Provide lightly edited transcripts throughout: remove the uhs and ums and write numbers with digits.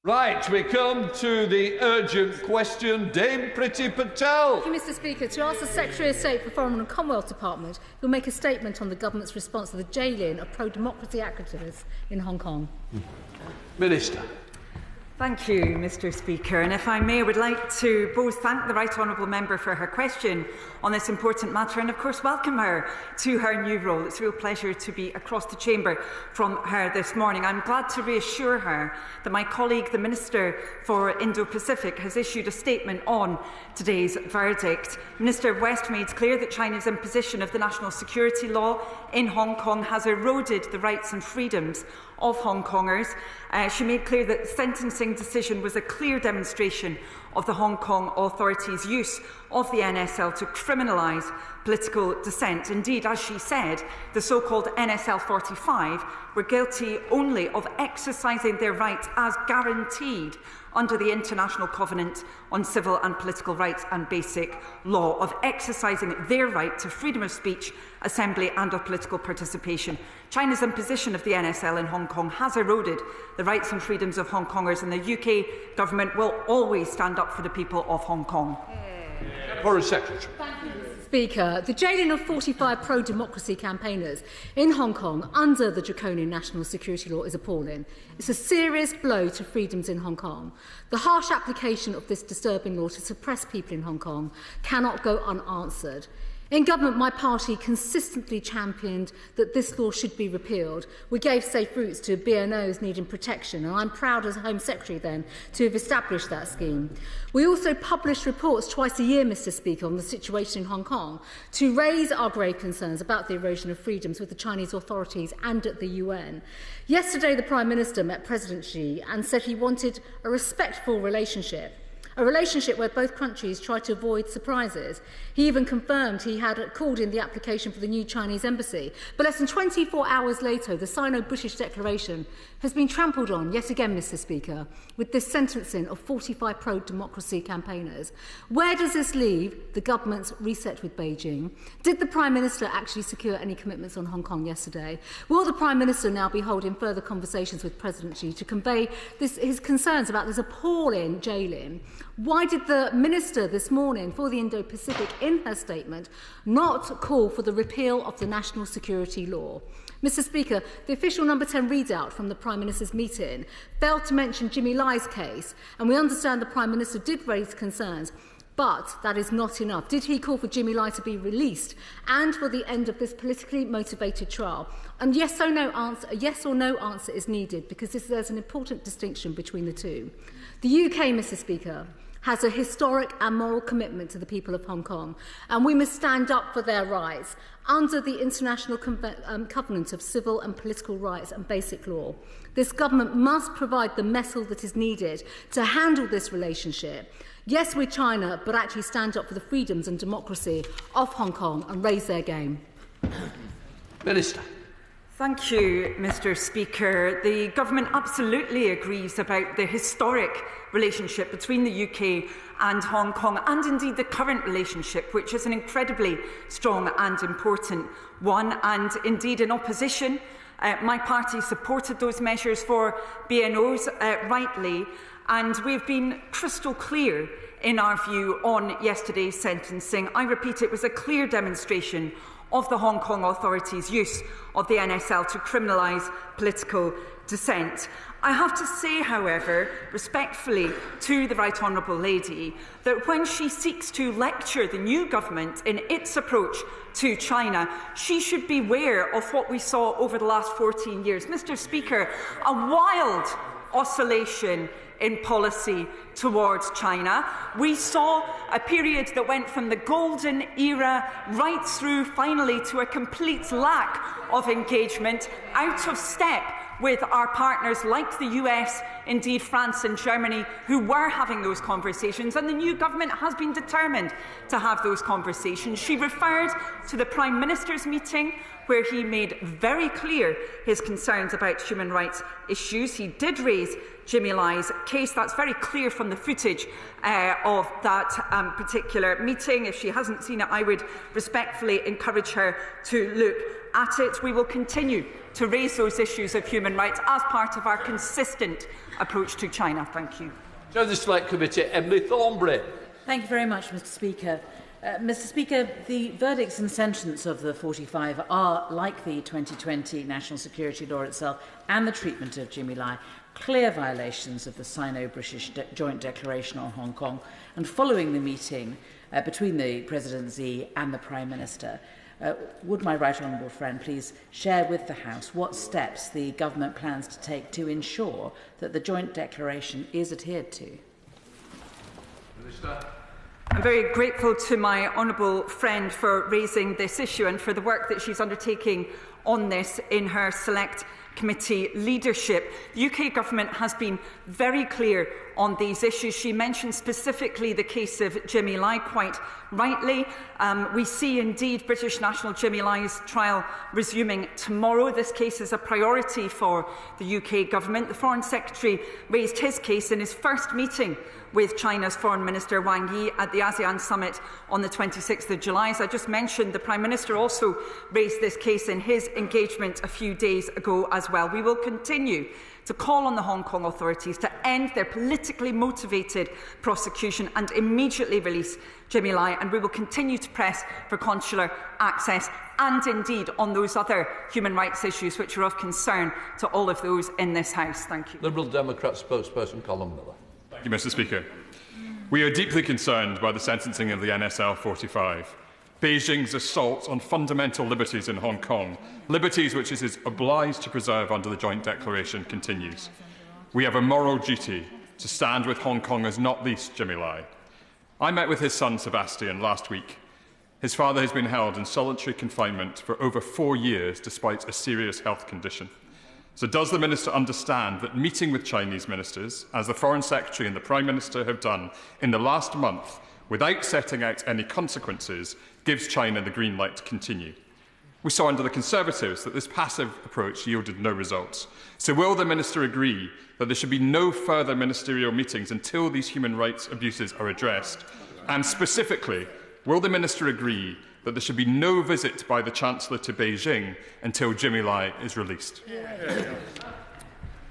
Right, we come to the urgent question. Dame Priti Patel. Thank you, Mr Speaker. To ask the Secretary of State for Foreign and Commonwealth Department, who will make a statement on the government's response to the jailing of pro-democracy activists in Hong Kong. Minister. Thank you, Mr Speaker. And if I may, I would like to both thank the Right Honourable Member for her question on this important matter and, of course, welcome her to her new role. It's a real pleasure to be across the chamber from her this morning. I'm glad to reassure her that my colleague, the Minister for Indo-Pacific, has issued a statement on today's verdict. Minister West made clear that China's imposition of the national security law in Hong Kong has eroded the rights and freedoms of Hong Kongers. She made clear that the sentencing decision was a clear demonstration of the Hong Kong authorities' use of the NSL to criminalise political dissent. Indeed, as she said, the so-called NSL 45 were guilty only of exercising their rights as guaranteed under the International Covenant on Civil and Political Rights and Basic Law, of exercising their right to freedom of speech, assembly and of political participation. China's imposition of the NSL in Hong Kong has eroded the rights and freedoms of Hong Kongers, and the UK Government will always stand up for the people of Hong Kong. Foreign Secretary. Speaker, the jailing of 45 pro-democracy campaigners in Hong Kong under the draconian national security law is appalling. It's a serious blow to freedoms in Hong Kong. The harsh application of this disturbing law to suppress people in Hong Kong cannot go unanswered. In government, my party consistently championed that this law should be repealed. We gave safe routes to BNOs needing protection, and I'm proud as Home Secretary then to have established that scheme. We also publish reports twice a year, Mr Speaker, on the situation in Hong Kong to raise our grave concerns about the erosion of freedoms with the Chinese authorities and at the UN. Yesterday, the Prime Minister met President Xi and said he wanted a respectful relationship. A relationship where both countries try to avoid surprises. He even confirmed he had called in the application for the new Chinese embassy. But less than 24 hours later, the Sino-British declaration has been trampled on yet again, Mr Speaker, with this sentencing of 45 pro-democracy campaigners. Where does this leave the government's reset with Beijing? Did the Prime Minister actually secure any commitments on Hong Kong yesterday? Will the Prime Minister now be holding further conversations with President Xi to convey his concerns about this appalling jailing? Why did the Minister this morning for the Indo-Pacific in her statement not call for the repeal of the national security law? Mr Speaker, the official number 10 readout from the Prime Minister's meeting failed to mention Jimmy Lai's case, and we understand the Prime Minister did raise concerns, but that is not enough. Did he call for Jimmy Lai to be released and for the end of this politically motivated trial? And yes or no answer is needed, because there's an important distinction between the two. The UK, Mr Speaker, has a historic and moral commitment to the people of Hong Kong, and we must stand up for their rights under the International Covenant of Civil and Political Rights and Basic Law. This government must provide the mettle that is needed to handle this relationship. Yes, with China, but actually stand up for the freedoms and democracy of Hong Kong and raise their game. Minister. Thank you, Mr Speaker. The Government absolutely agrees about the historic relationship between the UK and Hong Kong, and indeed the current relationship, which is an incredibly strong and important one. And indeed, in opposition, my party supported those measures for BNOs rightly, and we've been crystal clear in our view on yesterday's sentencing. I repeat, it was a clear demonstration of the Hong Kong authorities' use of the NSL to criminalise political dissent. I have to say, however, respectfully to the Right Honourable Lady, that when she seeks to lecture the new government in its approach to China, she should beware of what we saw over the last 14 years. Mr Speaker, a wild oscillation in policy towards China. We saw a period that went from the golden era right through finally to a complete lack of engagement, out of step with our partners like the US, indeed France and Germany, who were having those conversations, and the new government has been determined to have those conversations. She referred to the Prime Minister's meeting, where he made very clear his concerns about human rights issues. He did raise Jimmy Lai's case. That's very clear from the footage of that particular meeting. If she hasn't seen it, I would respectfully encourage her to look at it. We will continue to raise those issues of human rights as part of our consistent approach to China. Thank you. Chair of the Select Committee, Emily Thornberry. Thank you very much, Mr Speaker. Mr Speaker, the verdicts and sentence of the 45 are, like the 2020 National Security Law itself and the treatment of Jimmy Lai, clear violations of the Sino-British Joint Declaration on Hong Kong. And following the meeting between the President Xi and the Prime Minister, would my right honourable friend please share with the House what steps the government plans to take to ensure that the joint declaration is adhered to? Minister. I'm very grateful to my honourable friend for raising this issue and for the work that she's undertaking on this in her Select Committee leadership. The UK Government has been very clear on these issues. She mentioned specifically the case of Jimmy Lai quite rightly. We see indeed British national Jimmy Lai's trial resuming tomorrow. This case is a priority for the UK Government. The Foreign Secretary raised his case in his first meeting with China's Foreign Minister Wang Yi at the ASEAN Summit on the 26th of July. As I just mentioned, the Prime Minister also raised this case in his engagement a few days ago as well. We will continue to call on the Hong Kong authorities to end their politically motivated prosecution and immediately release Jimmy Lai, and we will continue to press for consular access and indeed on those other human rights issues which are of concern to all of those in this House. Thank you. Liberal Democrat spokesperson Calum. Thank you, Mr Speaker. We are deeply concerned by the sentencing of the NSL 45. Beijing's assault on fundamental liberties in Hong Kong, liberties which it is obliged to preserve under the Joint Declaration, continues. We have a moral duty to stand with Hong Kongers, not least Jimmy Lai. I met with his son Sebastian last week. His father has been held in solitary confinement for over 4 years despite a serious health condition. So does the Minister understand that meeting with Chinese ministers, as the Foreign Secretary and the Prime Minister have done in the last month, without setting out any consequences, gives China the green light to continue? We saw under the Conservatives that this passive approach yielded no results. So will the Minister agree that there should be no further ministerial meetings until these human rights abuses are addressed? And specifically, will the Minister agree that there should be no visit by the Chancellor to Beijing until Jimmy Lai is released?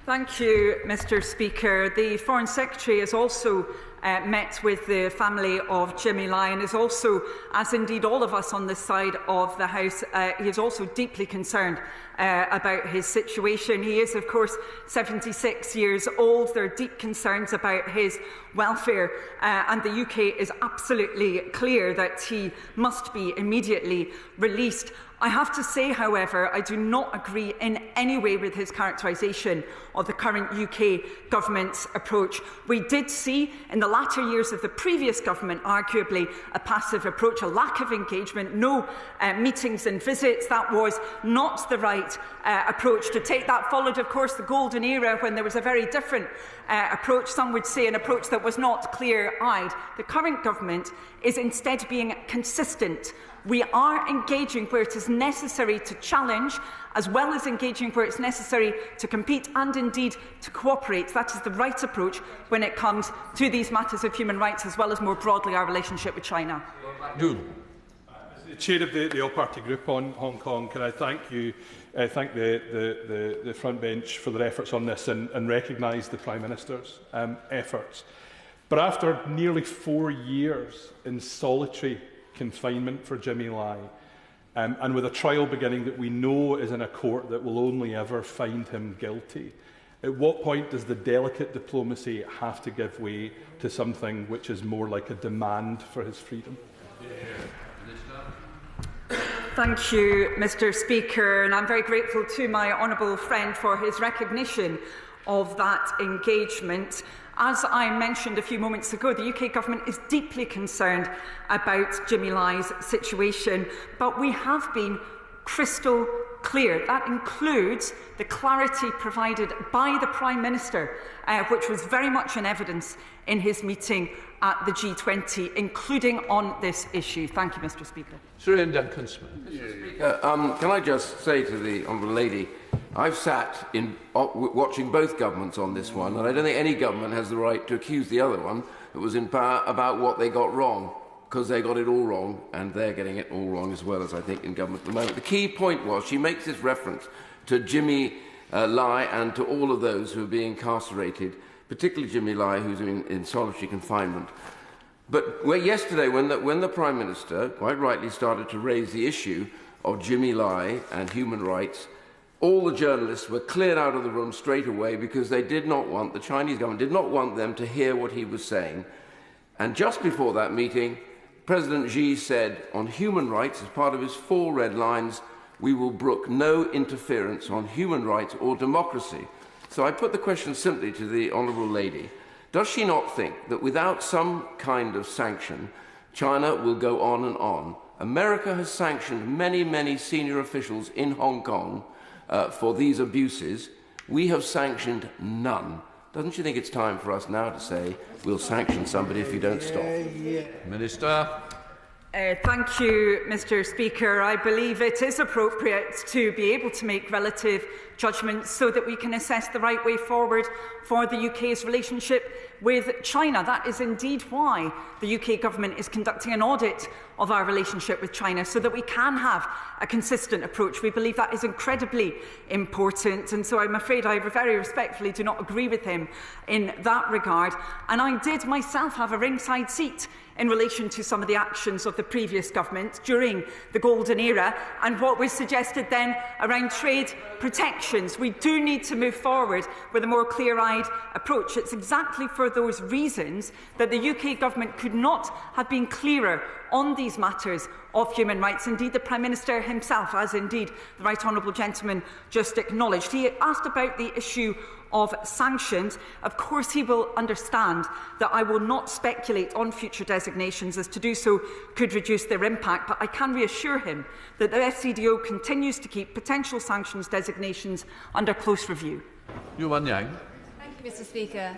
Thank you, Mr Speaker. The Foreign Secretary has also met with the family of Jimmy Lai and is also, as indeed all of us on this side of the House, he is also deeply concerned about his situation. He is, of course, 76 years old. There are deep concerns about his welfare, and the UK is absolutely clear that he must be immediately released. I have to say, however, I do not agree in any way with his characterisation of the current UK government's approach. We did see in the latter years of the previous government, arguably, a passive approach, a lack of engagement, no meetings and visits. That was not the right approach to take. That followed, of course, the golden era when there was a very different approach, some would say an approach that was not clear-eyed. The current government is instead being consistent. We are engaging where it is necessary to challenge, as well as engaging where it's necessary to compete and indeed to cooperate. That is the right approach when it comes to these matters of human rights, as well as more broadly our relationship with China. As the chair of the all-party group on Hong Kong, can I thank you, thank the front bench for their efforts on this and recognise the Prime Minister's efforts. But after nearly 4 years in solitary confinement for Jimmy Lai, and with a trial beginning that we know is in a court that will only ever find him guilty, at what point does the delicate diplomacy have to give way to something which is more like a demand for his freedom? Thank you, Mr Speaker, and I'm very grateful to my honourable friend for his recognition of that engagement. As I mentioned a few moments ago, the UK Government is deeply concerned about Jimmy Lai's situation, but we have been crystal clear. That includes the clarity provided by the Prime Minister, which was very much in evidence in his meeting at the G20, including on this issue. Thank you, Mr Speaker. Sir Ian Duncan-Smith. Can I just say to the Honourable Lady, I've sat in watching both governments on this one, and I don't think any government has the right to accuse the other one that was in power about what they got wrong. because they got it all wrong, and they're getting it all wrong as well, as I think in government at the moment. The key point was she makes this reference to Jimmy Lai and to all of those who are being incarcerated, particularly Jimmy Lai, who's in solitary confinement. But yesterday, when the Prime Minister, quite rightly, started to raise the issue of Jimmy Lai and human rights, all the journalists were cleared out of the room straight away because they did not want, the Chinese government did not want them to hear what he was saying. And just before that meeting, President Xi said on human rights, as part of his 4 red lines, we will brook no interference on human rights or democracy. So I put the question simply to the Honourable Lady. Does she not think that without some kind of sanction, China will go on and on? America has sanctioned many, many senior officials in Hong Kong for these abuses. We have sanctioned none. Doesn't she think it's time for us now to say we'll sanction somebody if you don't stop? Minister. Thank you, Mr. Speaker. I believe it is appropriate to be able to make relative judgments so that we can assess the right way forward for the UK's relationship with China. That is indeed why the UK government is conducting an audit of our relationship with China, so that we can have a consistent approach. We believe that is incredibly important, and so I'm afraid I very respectfully do not agree with him in that regard. And I did myself have a ringside seat in relation to some of the actions of the previous government during the golden era and what was suggested then around trade protections. We do need to move forward with a more clear-eyed approach. It's exactly for those reasons that the UK government could not have been clearer on these matters of human rights. Indeed, the Prime Minister himself, as indeed the Right Honourable Gentleman just acknowledged, he asked about the issue of sanctions. Of course, he will understand that I will not speculate on future designations, as to do so could reduce their impact, but I can reassure him that the FCDO continues to keep potential sanctions designations under close review. Yuan Yang. Thank you, Mr. Speaker.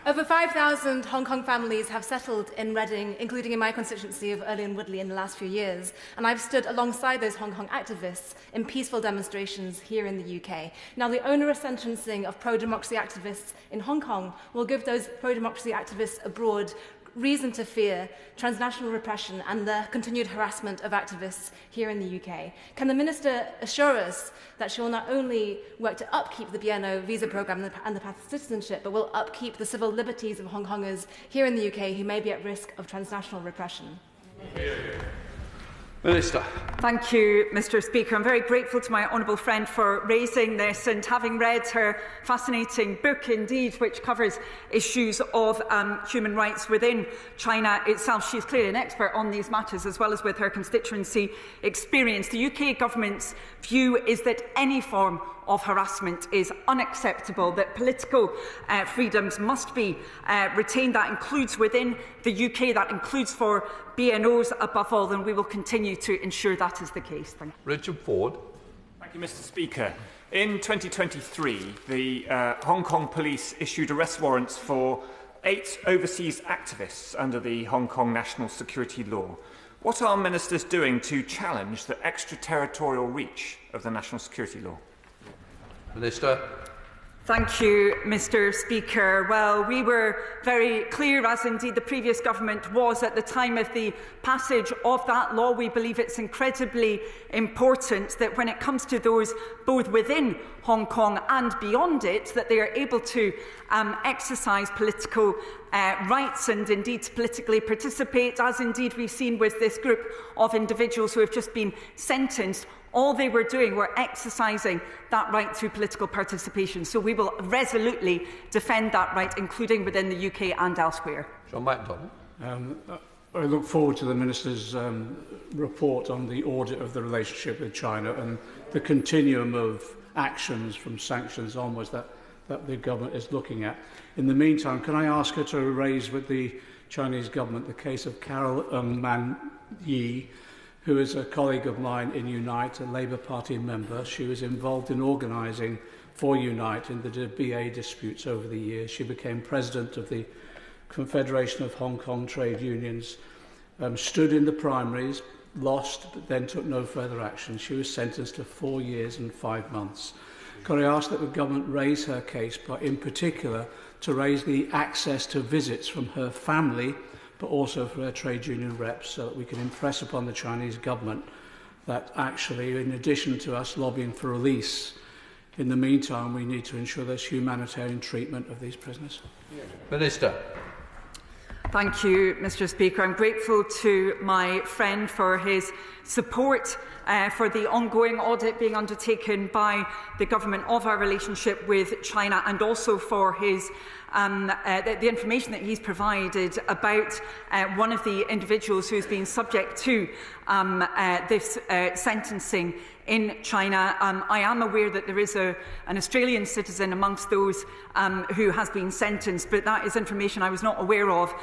Over 5,000 Hong Kong families have settled in Reading, including in my constituency of Early and Woodley, in the last few years, and I've stood alongside those Hong Kong activists in peaceful demonstrations here in the UK. Now, the onerous sentencing of pro-democracy activists in Hong Kong will give those pro-democracy activists abroad reason to fear transnational repression and the continued harassment of activists here in the UK. Can the Minister assure us that she will not only work to upkeep the BNO visa programme and the path to citizenship, but will upkeep the civil liberties of Hong Kongers here in the UK who may be at risk of transnational repression? Minister. Thank you, Mr. Speaker. I'm very grateful to my honourable friend for raising this, and having read her fascinating book, indeed, which covers issues of human rights within China itself. She's clearly an expert on these matters, as well as with her constituency experience. The UK government's view is that any form of harassment is unacceptable, that political freedoms must be retained. That includes within the UK, that includes for BNOs above all, and we will continue to ensure that is the case. Thank you. Richard Ford. Thank you, Mr. Speaker. In 2023, the Hong Kong police issued arrest warrants for 8 overseas activists under the Hong Kong national security law. What are ministers doing to challenge the extraterritorial reach of the national security law? Minister. Thank you, Mr. Speaker. Well, we were very clear, as indeed the previous government was at the time of the passage of that law. We believe it's incredibly important that when it comes to those both within Hong Kong and beyond it, that they are able to exercise political rights and indeed to politically participate, as indeed we've seen with this group of individuals who have just been sentenced. All they were doing were exercising that right through political participation. So we will resolutely defend that right, including within the UK and elsewhere. John MacDonald. I look forward to the Minister's report on the audit of the relationship with China and the continuum of actions from sanctions onwards that the government is looking at. In the meantime, can I ask her to raise with the Chinese government the case of Calum who is a colleague of mine in Unite, a Labour Party member. She was involved in organising for Unite in the BA disputes over the years. She became president of the Confederation of Hong Kong Trade Unions, stood in the primaries, lost, but then took no further action. She was sentenced to 4 years and 5 months. Could I ask that the government raise her case, but in particular to raise the access to visits from her family but also for our trade union reps, so that we can impress upon the Chinese government that actually, in addition to us lobbying for release, in the meantime, we need to ensure there's humanitarian treatment of these prisoners. Minister. Thank you, Mr. Speaker. I'm grateful to my friend for his support for the ongoing audit being undertaken by the government of our relationship with China, and also for his the information that he's provided about one of the individuals who's been subject to this sentencing in China. I am aware that there is an Australian citizen amongst those who has been sentenced, but that is information I was not aware of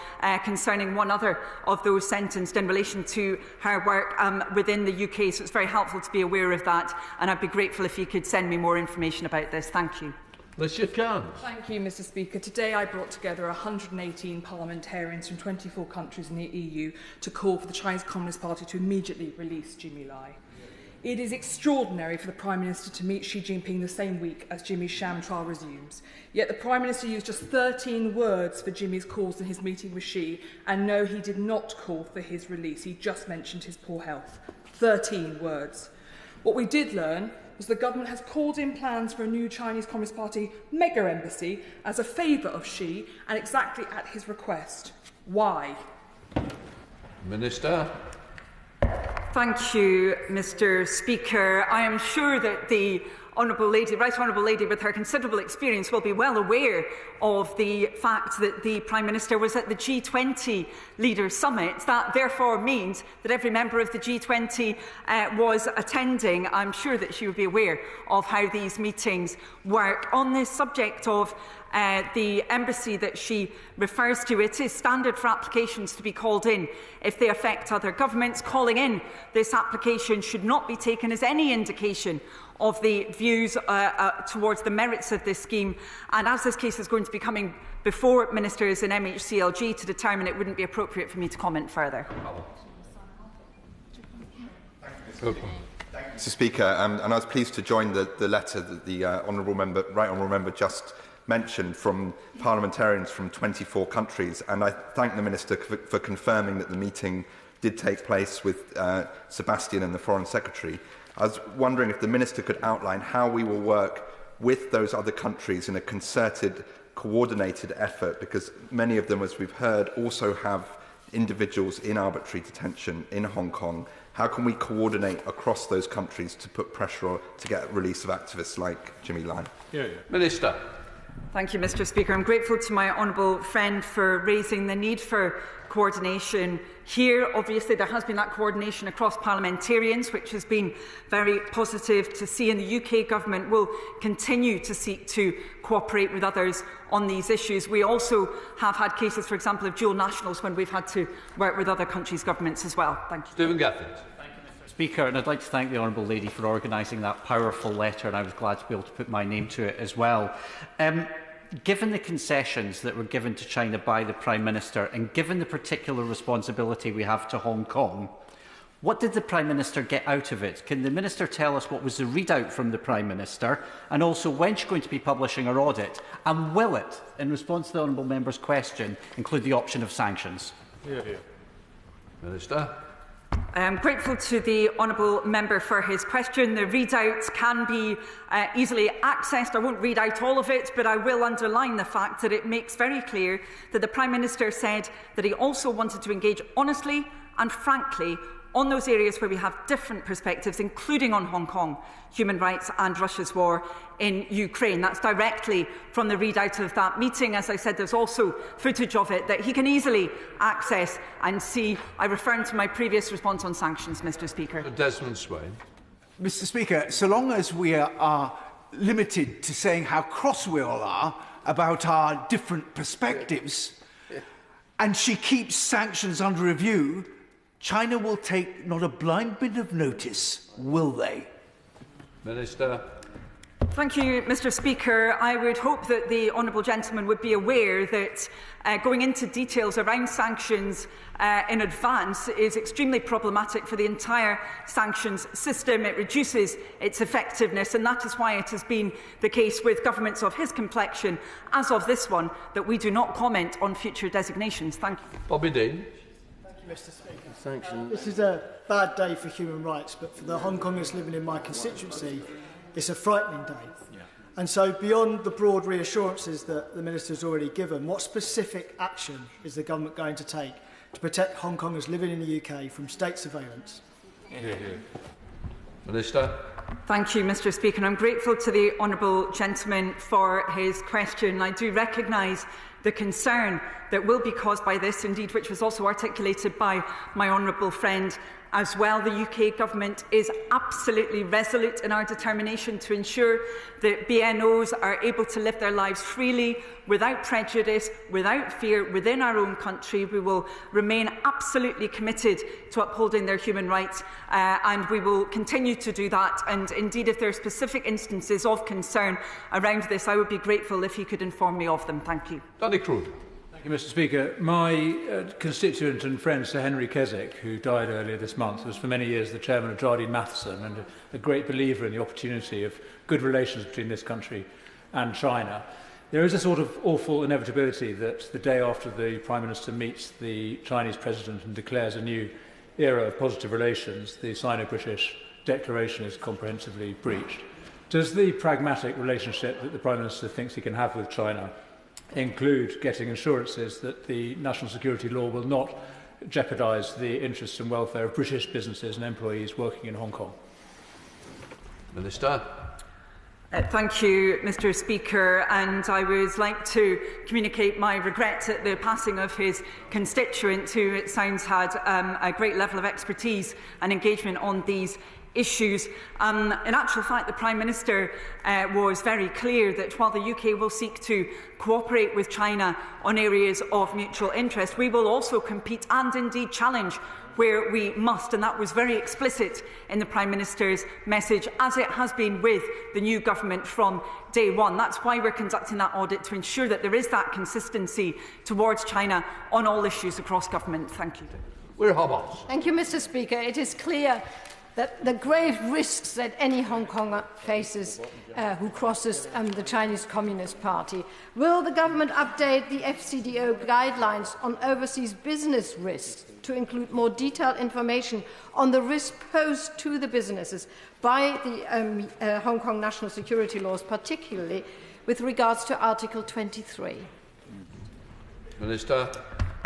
concerning one other of those sentenced in relation to her work within the UK. So it's very helpful to be aware of that, and I'd be grateful if you could send me more information about this. Thank you. Thank you, Mr. Speaker. Today I brought together 118 parliamentarians from 24 countries in the EU to call for the Chinese Communist Party to immediately release Jimmy Lai. It is extraordinary for the Prime Minister to meet Xi Jinping the same week as Jimmy's sham trial resumes. Yet the Prime Minister used just 13 words for Jimmy's cause in his meeting with Xi, and no, he did not call for his release. He just mentioned his poor health. 13 words. What we did learn was the government has called in plans for a new Chinese Communist Party mega embassy as a favour of Xi, and exactly at his request. Why? Minister. Thank you, Mr. Speaker. I am sure that the Honourable Lady, Right Honourable Lady, with her considerable experience, will be well aware of the fact that the Prime Minister was at the G20 Leaders Summit. That therefore means that every member of the G20 was attending. I'm sure that she would be aware of how these meetings work. On this subject of the embassy that she refers to, it is standard for applications to be called in if they affect other governments. Calling in this application should not be taken as any indication of the views towards the merits of this scheme, and as this case is going to be coming before ministers in MHCLG to determine, it wouldn't be appropriate for me to comment further. Mr. Speaker, and I was pleased to join the letter that the Right Honourable Member just mentioned from parliamentarians from 24 countries, and I thank the Minister for confirming that the meeting did take place with Sebastian and the Foreign Secretary. I was wondering if the Minister could outline how we will work with those other countries in a concerted, coordinated effort, because many of them, as we've heard, also have individuals in arbitrary detention in Hong Kong. How can we coordinate across those countries to put pressure to get release of activists like Jimmy Lai? Minister. Thank you, Mr. Speaker. I'm grateful to my honourable friend for raising the need for coordination here. Obviously, there has been that coordination across parliamentarians, which has been very positive to see, and the UK Government will continue to seek to cooperate with others on these issues. We also have had cases, for example, of dual nationals when we've had to work with other countries' governments as well. Thank you. Stephen Gaffney. Speaker, and I'd like to thank the Honourable Lady for organising that powerful letter, and I was glad to be able to put my name to it as well. Given the concessions that were given to China by the Prime Minister, and given the particular responsibility we have to Hong Kong, what did the Prime Minister get out of it? Can the Minister tell us what was the readout from the Prime Minister, and also when she's going to be publishing her audit? And will it, in response to the Honourable Member's question, include the option of sanctions? Minister. I am grateful to the Honourable Member for his question. The readouts can be easily accessed. I won't read out all of it, but I will underline the fact that it makes very clear that the Prime Minister said that he also wanted to engage honestly and frankly on those areas where we have different perspectives, including on Hong Kong, human rights and Russia's war in Ukraine. That's directly from the readout of that meeting. As I said, there's also footage of it that he can easily access and see. I refer to my previous response on sanctions, Mr. Speaker. Desmond Swain. Mr. Speaker, so long as we are limited to saying how cross we all are about our different perspectives, and she keeps sanctions under review, China will take not a blind bit of notice, will they? Minister. Thank you, Mr Speaker. I would hope that the honourable gentleman would be aware that going into details around sanctions in advance is extremely problematic for the entire sanctions system. It reduces its effectiveness, and that is why it has been the case with governments of his complexion, as of this one, that we do not comment on future designations. Thank you. Bobby Dean. Thank you, Mr Speaker. This is a bad day for human rights, but for the Hong Kongers living in my constituency, it's a frightening day. And so, beyond the broad reassurances that the Minister has already given, what specific action is the government going to take to protect Hong Kongers living in the UK from state surveillance? Minister. Thank you, Mr Speaker. And I'm grateful to the honourable gentleman for his question. I do recognise the concern that will be caused by this, indeed, which was also articulated by my honourable friend as well. The UK Government is absolutely resolute in our determination to ensure that BNOs are able to live their lives freely, without prejudice, without fear, within our own country. We will remain absolutely committed to upholding their human rights, and we will continue to do that. And indeed, if there are specific instances of concern around this, I would be grateful if he could inform me of them. Thank you. Danny Crude. Thank you, Mr Speaker. My constituent and friend Sir Henry Keswick, who died earlier this month, was for many years the chairman of Jardine Matheson and a great believer in the opportunity of good relations between this country and China. There is a sort of awful inevitability that the day after the Prime Minister meets the Chinese President and declares a new era of positive relations, the Sino-British declaration is comprehensively breached. Does the pragmatic relationship that the Prime Minister thinks he can have with China include getting assurances that the national security law will not jeopardise the interests and welfare of British businesses and employees working in Hong Kong? Minister. Thank you, Mr Speaker, and I would like to communicate my regret at the passing of his constituent, who it sounds had a great level of expertise and engagement on these issues. In actual fact, the Prime Minister was very clear that while the UK will seek to cooperate with China on areas of mutual interest, we will also compete and indeed challenge where we must, and that was very explicit in the Prime Minister's message, as it has been with the new government from day one. That's why we're conducting that audit, to ensure that there is that consistency towards China on all issues across government. Thank you. Thank you, Mr Speaker. It is clear that the grave risks that any Hong Konger faces who crosses the Chinese Communist Party. Will the government update the FCDO guidelines on overseas business risks to include more detailed information on the risk posed to the businesses by the Hong Kong national security laws, particularly with regards to Article 23? Minister.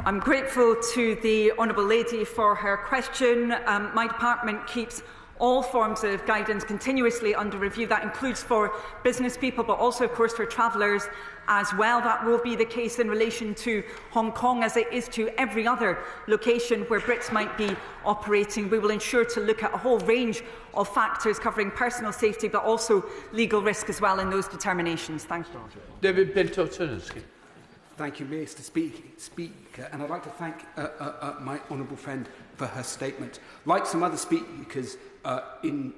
I'm grateful to the honourable lady for her question. My department keeps all forms of guidance continuously under review. That includes for business people, but also, of course, for travellers as well. That will be the case in relation to Hong Kong, as it is to every other location where Brits might be operating. We will ensure to look at a whole range of factors covering personal safety, but also legal risk as well in those determinations. Thank you. David Pinto-Turnowski. Thank you, Mr Speaker, and I'd like to thank my honourable friend for her statement. Like some other speakers in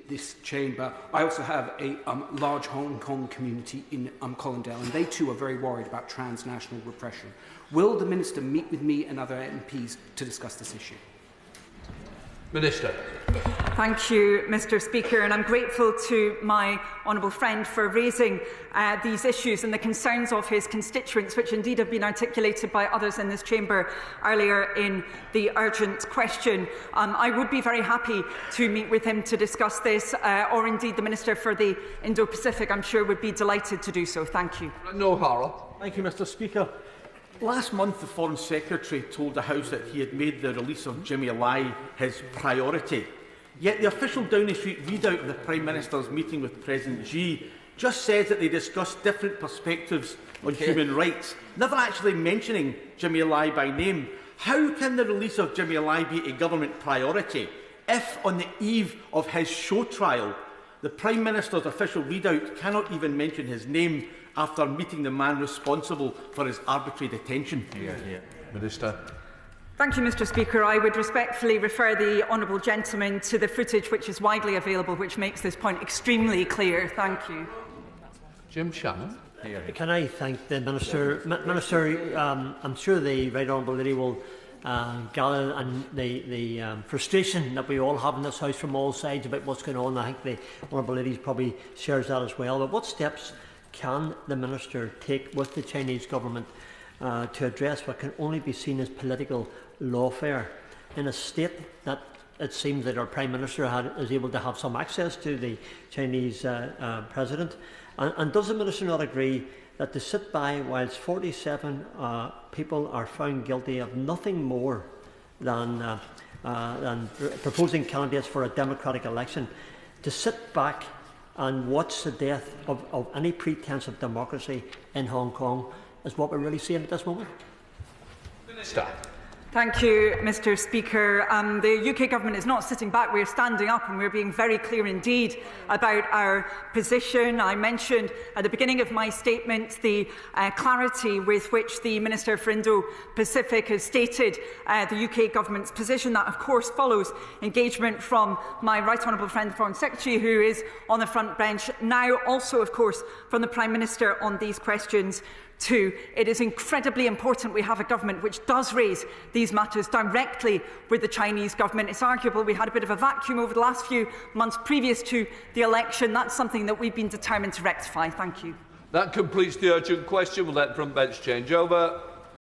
this chamber, I also have a large Hong Kong community in Colindale, and they too are very worried about transnational repression. Will the Minister meet with me and other MPs to discuss this issue? Minister. Thank you, Mr Speaker, and I'm grateful to my honourable friend for raising these issues and the concerns of his constituents, which indeed have been articulated by others in this chamber earlier in the urgent question. I would be very happy to meet with him to discuss this, or indeed the Minister for the Indo-Pacific, I'm sure, would be delighted to do so. Thank you. No, Hara. Thank you, Mr Speaker. Last month, the Foreign Secretary told the House that he had made the release of Jimmy Lai his priority. Yet the official Downing Street readout of the Prime Minister's meeting with President Xi just says that they discussed different perspectives on human rights, never actually mentioning Jimmy Lai by name. How can the release of Jimmy Lai be a government priority if, on the eve of his show trial, the Prime Minister's official readout cannot even mention his name after meeting the man responsible for his arbitrary detention? Minister. Thank you, Mr Speaker. I would respectfully refer the honourable gentleman to the footage which is widely available, which makes this point extremely clear. Thank you. Jim Shannon. Can I thank the Minister? I'm sure the Right Honourable Lady will gather and the frustration that we all have in this House from all sides about what's going on. I think the Honourable Lady probably shares that as well. But what steps can the Minister take with the Chinese Government to address what can only be seen as political lawfare in a state that it seems that our Prime Minister is able to have some access to the Chinese President? And does the Minister not agree that to sit by whilst 47 people are found guilty of nothing more than proposing candidates for a democratic election, to sit back and watch the death of any pretence of democracy in Hong Kong is what we're really seeing at this moment? Minister. Thank you, Mr Speaker. The UK Government is not sitting back. We're standing up and we're being very clear indeed about our position. I mentioned at the beginning of my statement the clarity with which the Minister for Indo-Pacific has stated the UK Government's position. That, of course, follows engagement from my Right Honourable friend, the Foreign Secretary, who is on the front bench now, also, of course, from the Prime Minister on these questions too. It is incredibly important we have a government which does raise these matters directly with the Chinese government. It's arguable we had a bit of a vacuum over the last few months previous to the election. That's something that we've been determined to rectify. Thank you. That completes the urgent question. We'll let the front bench change over.